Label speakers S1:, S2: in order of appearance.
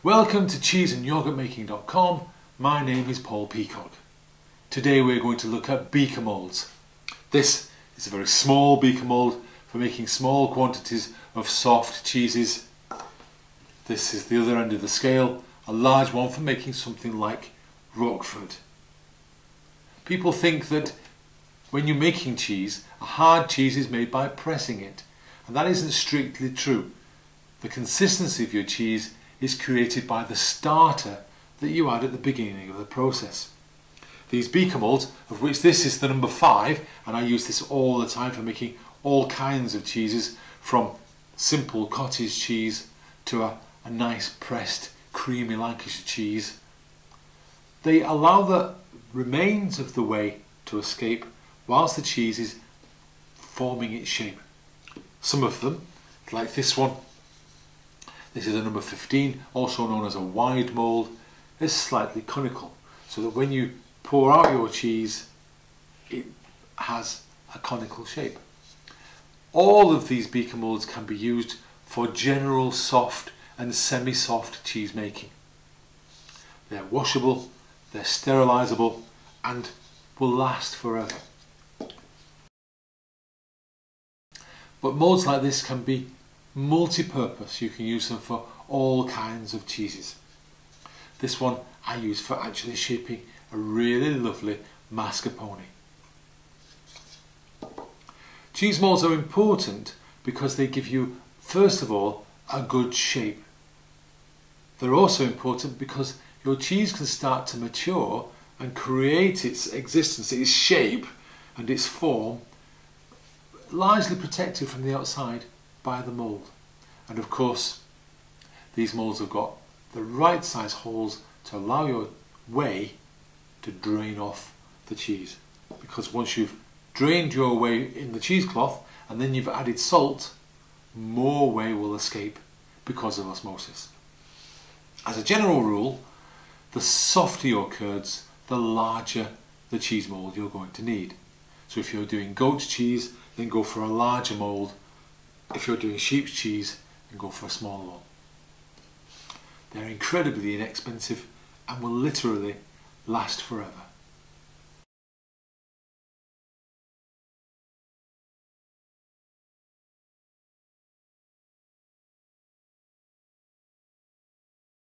S1: Welcome to cheeseandyoghurtmaking.com. My name is Paul Peacock. Today we're going to look at beaker moulds. This is a very small beaker mould for making small quantities of soft cheeses. This is the other end of the scale, a large one for making something like Roquefort. People think that when you're making cheese, a hard cheese is made by pressing it, and that isn't strictly true. The consistency of your cheese is created by the starter that you add at the beginning of the process. These beaker moulds, of which this is the number 5, and I use this all the time for making all kinds of cheeses, from simple cottage cheese to a nice pressed creamy Lancashire cheese. They allow the remains of the whey to escape whilst the cheese is forming its shape. Some of them, like this one, this is a number 15, also known as a wide mould, is slightly conical, so that when you pour out your cheese, it has a conical shape. All of these beaker moulds can be used for general soft and semi-soft cheese making. They're washable, they're sterilisable, and will last forever. But moulds like this can be multi-purpose. You can use them for all kinds of cheeses. This one I use for actually shaping a really lovely mascarpone. Cheese moulds are important because they give you, first of all, a good shape. They're also important because your cheese can start to mature and create its existence, its shape and its form, largely protected from the outside by the mould. And of course, these moulds have got the right size holes to allow your whey to drain off the cheese. Because once you've drained your whey in the cheesecloth and then you've added salt, more whey will escape because of osmosis. As a general rule, the softer your curds, the larger the cheese mould you're going to need. So if you're doing goat's cheese, then go for a larger mould. If you're doing sheep's cheese, then go for a smaller one. They're incredibly inexpensive and will literally last forever.